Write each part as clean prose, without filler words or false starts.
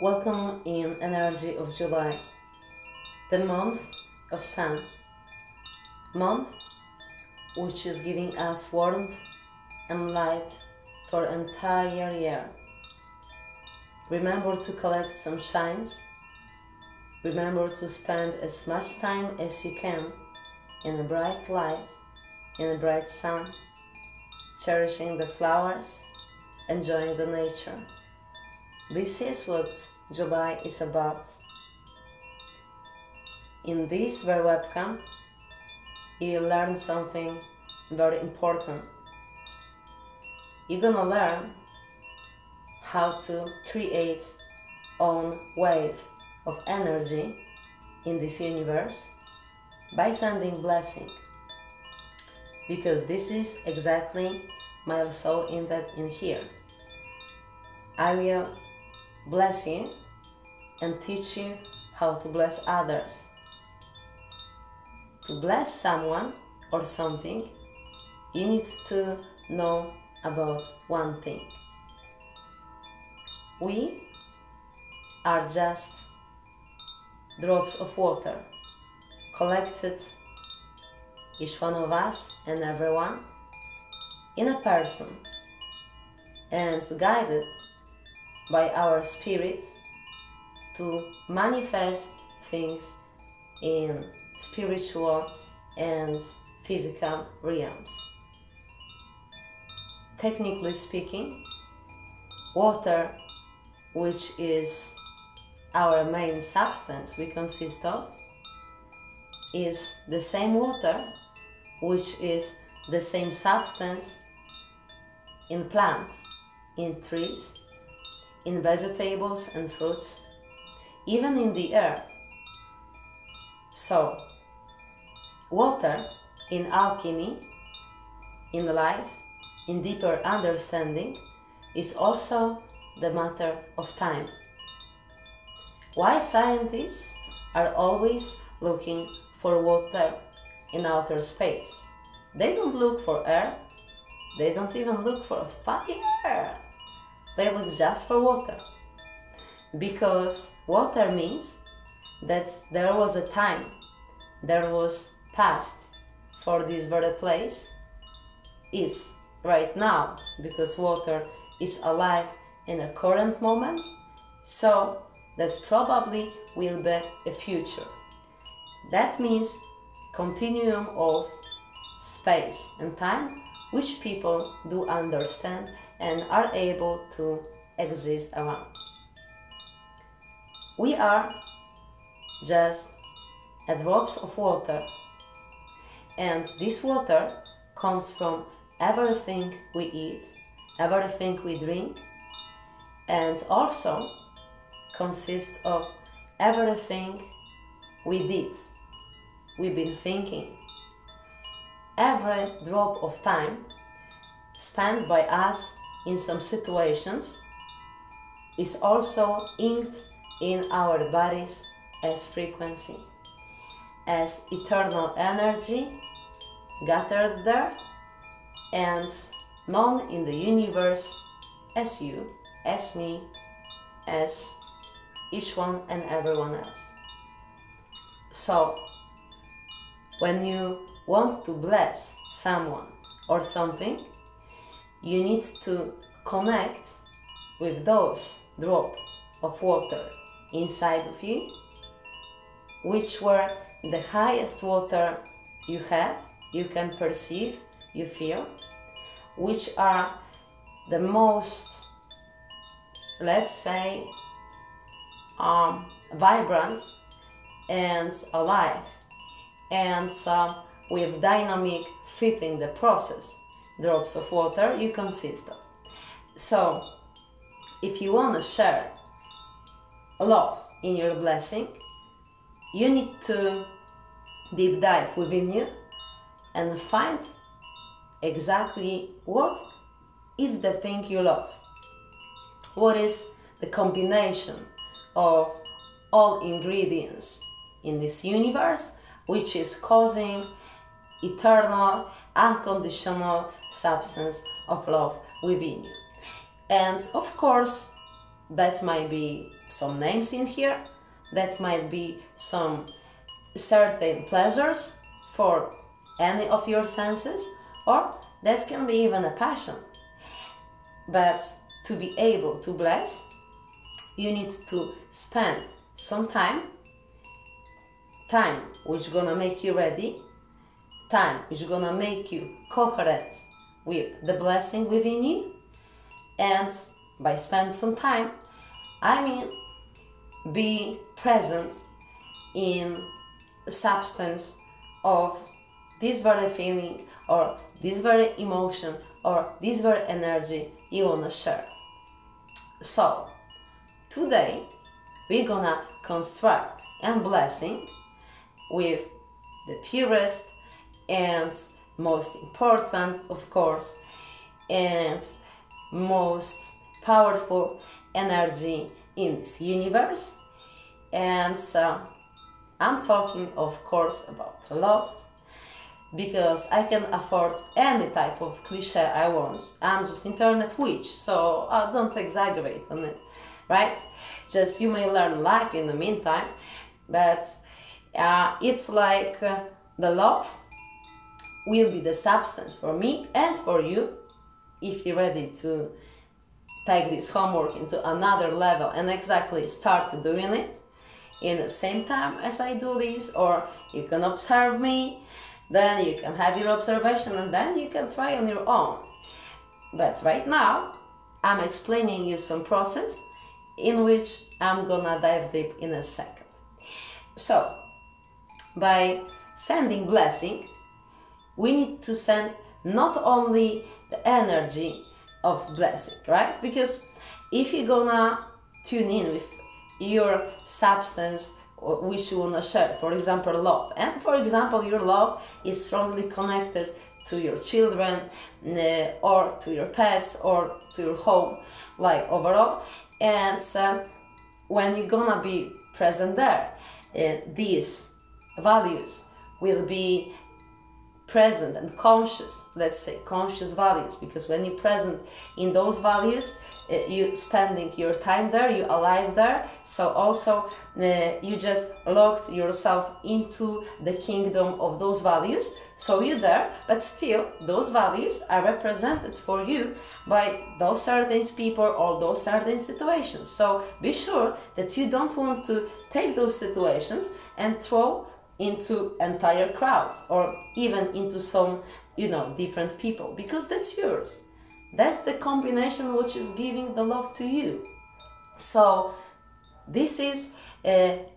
Welcome in energy of July, the month of sun, month which is giving us warmth and light for entire year. Remember to collect some shines. Remember to spend as much time as you can in a bright light, in a bright sun, cherishing the flowers, enjoying the nature. This is what July is about. In this very webcam, you'll learn something very important. You're gonna learn how to create own wave of energy in this universe by sending blessing. Because this is exactly my soul in here. I will bless you and teach you how to bless others. To bless someone or something, you need to know about one thing. We are just drops of water collected, each one of us and everyone, in a person, and guided by our spirit to manifest things in spiritual and physical realms. Technically speaking, water, which is our main substance we consist of, is the same water which is the same substance in plants, in trees, in vegetables and fruits, even in the air. So, water in alchemy, in life, in deeper understanding, is also the matter of time. Why scientists are always looking for water in outer space? They don't look for air, they don't even look for fire, they look just for water. Because water means that there was a time, there was past for this very place, is right now, because water is alive in a current moment, so that probably will be a future. That means continuum of space and time, which people do understand and are able to exist around. We are just a drops of water, and this water comes from everything we eat, everything we drink, and also consists of everything we did, we've been thinking. Every drop of time spent by us in some situations is also inked in our bodies as frequency, as eternal energy gathered there and known in the universe as you, as me, as each one and everyone else. So, when you want to bless someone or something, you need to connect with those drops of water inside of you, which were the highest water you have, you can perceive, you feel, which are the most, let's say, vibrant and alive, and with dynamic fitting the process drops of water you consist of. So, if you want to share love in your blessing, you need to deep dive within you and find exactly what is the thing you love. What is the combination of all ingredients in this universe which is causing eternal, unconditional substance of love within you. And of course, that might be some names in here. That might be some certain pleasures for any of your senses, or that can be even a passion. But to be able to bless, you need to spend some time which gonna make you ready, time which gonna make you coherent with the blessing within you. And by spend some time, I mean be present in the substance of this very feeling or this very emotion or this very energy you wanna share. So today we're gonna construct a blessing with the purest and most important, of course, and most powerful energy in this universe. And I'm talking, of course, about love, because I can afford any type of cliche I want. I'm just internet witch, so I don't exaggerate on it, right? Just you may learn life in the meantime, but it's like the love will be the substance for me and for you if you're ready to take this homework into another level and exactly start doing it in the same time as I do this. Or you can observe me, then you can have your observation, and then you can try on your own. But right now I'm explaining you some process in which I'm gonna dive deep in a second. So by sending blessing, we need to send not only the energy of blessing, right? Because if you're gonna tune in with your substance which you wanna share, for example love, and for example your love is strongly connected to your children or to your pets or to your home, like overall, and when you're gonna be present there, these values will be present and conscious, let's say conscious values, because when you're present in those values, you spending your time there, you alive there, so also you just locked yourself into the kingdom of those values, so you're there, but still those values are represented for you by those certain people or those certain situations. So be sure that you don't want to take those situations and throw into entire crowds or even into some, different people, because that's yours. That's the combination which is giving the love to you. So this is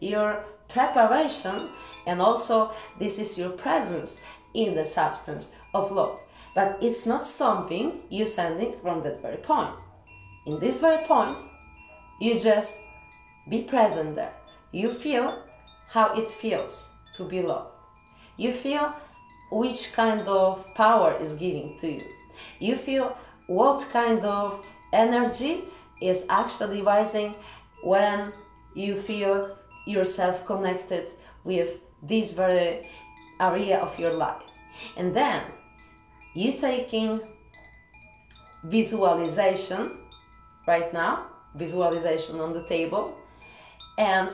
your preparation, and also this is your presence in the substance of love. But it's not something you're sending from that very point. In this very point, you just be present there. You feel how it feels to be loved. You feel which kind of power is giving to you. You feel what kind of energy is actually rising when you feel yourself connected with this very area of your life. And then you taking visualization right now, visualization on the table, and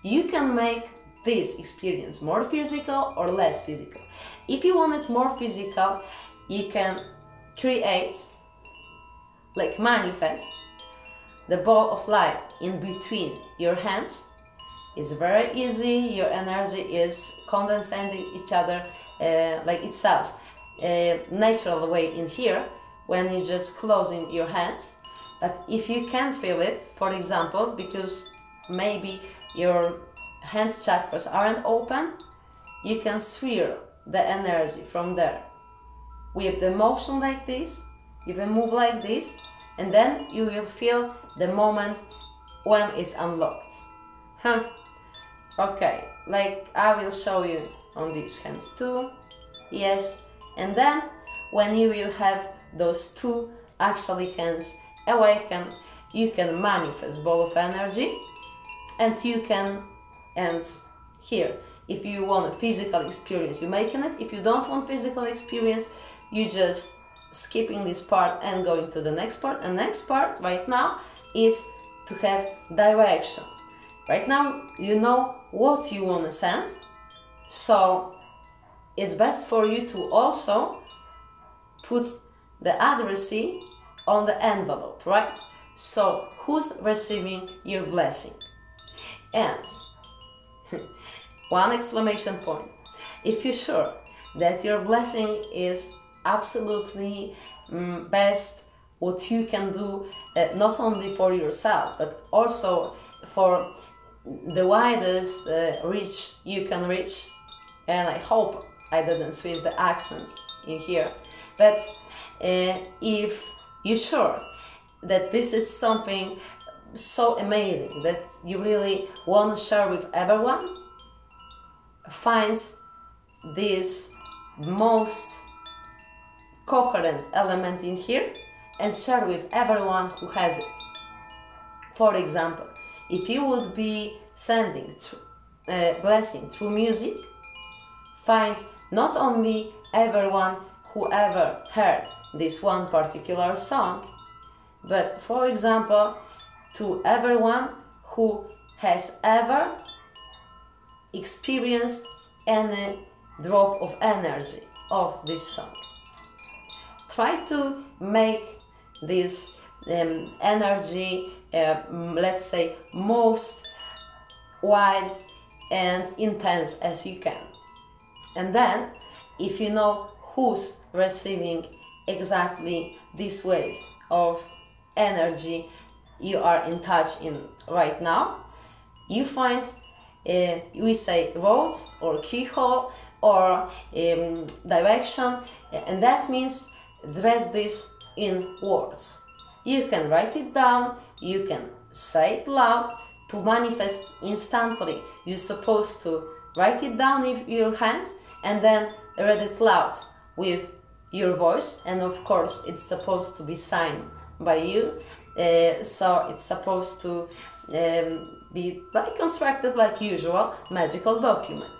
you can make this experience more physical or less physical. If you want it more physical, you can create, like manifest, the ball of light in between your hands. It's very easy. Your energy is condensing each other like itself, natural way in here when you're just closing your hands. But if you can't feel it, for example, because maybe your hands chakras aren't open, you can swirl the energy from there with the motion like this. You can move like this, and then you will feel the moment when it's unlocked. Okay, like I will show you on these hands too. Yes, and then when you will have those two actually hands awaken, you can manifest ball of energy, and you can, and here, if you want a physical experience, you're making it. If you don't want physical experience, you just skipping this part and going to the next part. And next part right now is to have direction. Right now you know what you want to send, so it's best for you to also put the addressee on the envelope, right? So who's receiving your blessing? And one exclamation point. If you're sure that your blessing is absolutely best what you can do, not only for yourself but also for the widest reach you can reach, and I hope I didn't switch the accents in here, but if you're sure that this is something so amazing that you really want to share with everyone, find this most coherent element in here and share with everyone who has it. For example, if you would be sending blessing through music, find not only everyone who ever heard this one particular song, but for example to everyone who has ever experienced any drop of energy of this song. Try to make this energy, let's say, most wide and intense as you can. And then, if you know who's receiving exactly this wave of energy you are in touch in right now, you find, we say, roads or keyhole or direction, and that means dress this in words. You can write it down, you can say it loud. To manifest instantly, you're supposed to write it down with your hands and then read it loud with your voice, and of course it's supposed to be signed by you, so it's supposed to be constructed like usual magical document.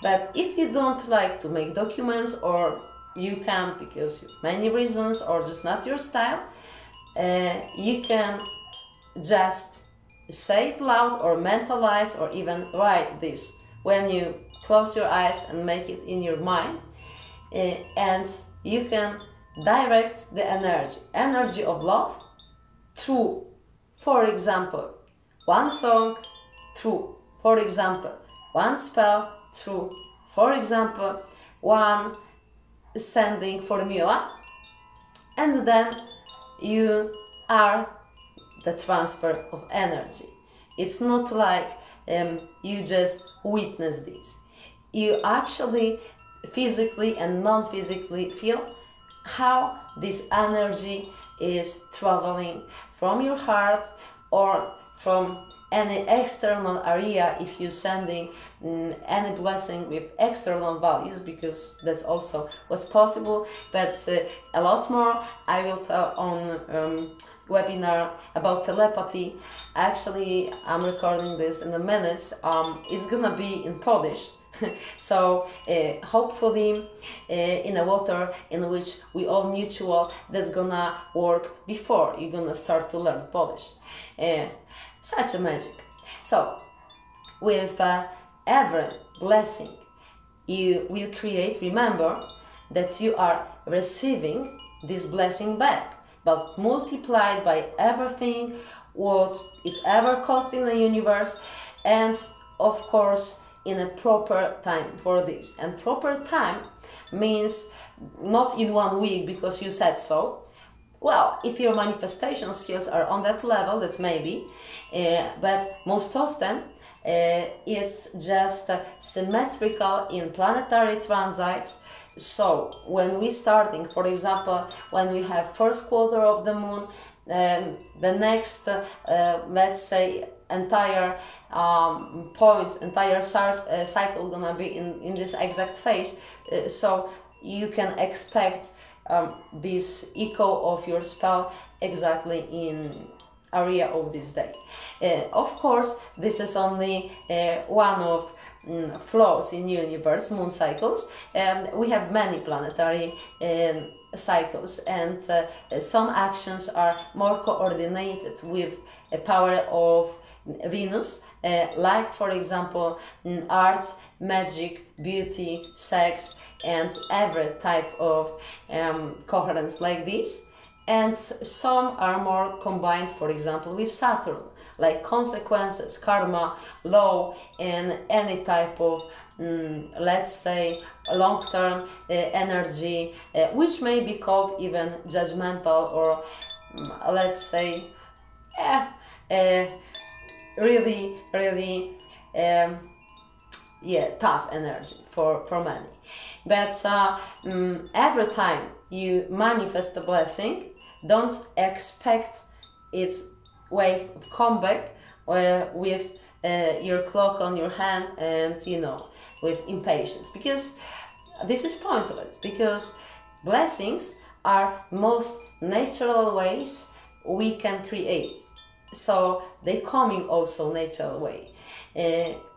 But if you don't like to make documents, or you can't because many reasons or just not your style, you can just say it loud or mentalize or even write this when you close your eyes and make it in your mind, and you can direct the energy of love through, for example, one song, through, for example, one spell, through, for example, one sending formula, and then you are the transfer of energy. It's not like you just witness this. You actually physically and non-physically feel how this energy is traveling from your heart or from any external area if you're sending any blessing with external values, because that's also what's possible. But a lot more I will tell on webinar about telepathy. Actually, I'm recording this in a minute. It's gonna be in Polish. So hopefully in a water in which we all mutual, that's gonna work before you're gonna start to learn Polish. Such a magic. So with every blessing you will create, remember that you are receiving this blessing back, but multiplied by everything what it ever cost in the universe, and of course in a proper time for this. And proper time means not in 1 week because you said so. Well, if your manifestation skills are on that level, that's maybe, but most often it's just symmetrical in planetary transits. So when we starting, for example, when we have first quarter of the moon, the next, let's say, entire entire cycle gonna be in this exact phase. So you can expect this echo of your spell exactly in area of this day. Of course, this is only one of flows in universe, moon cycles. We have many planetary cycles, and some actions are more coordinated with a power of Venus, like for example art, magic, beauty, sex, and every type of coherence like this. And some are more combined, for example, with Saturn, like consequences, karma, law, and any type of, let's say, long-term energy, which may be called even judgmental, or let's say, really, really, tough energy for many. But every time you manifest a blessing, don't expect its wave of comeback with your clock on your hand and, you know, with impatience, because this is pointless, because blessings are most natural ways we can create. So they come in also natural way.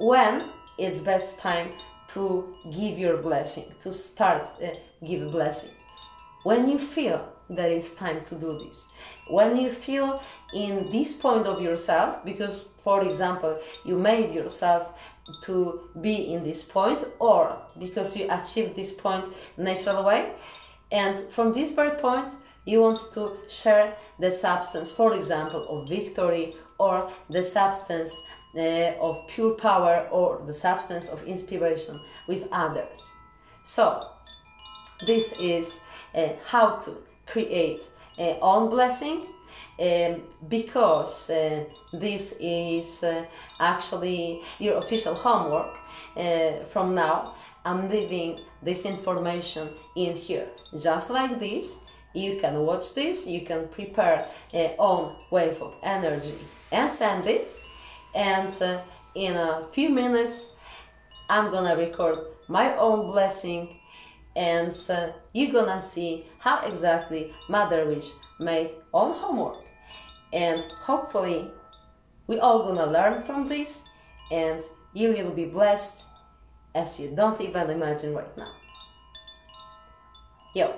When it's best time to give your blessing, to start give a blessing? When you feel that it's time to do this. When you feel in this point of yourself, because for example you made yourself to be in this point, or because you achieved this point natural way, and from this very point you want to share the substance, for example, of victory, or the substance of pure power, or the substance of inspiration with others. So this is how to create own blessing, because this is actually your official homework. From now I'm leaving this information in here, just like this. You can watch this, you can prepare own wave of energy and send it, and in a few minutes I'm gonna record my own blessing, and you're gonna see how exactly Mother Witch made own homework, and hopefully we all gonna learn from this, and you will be blessed as you don't even imagine right now. Yo.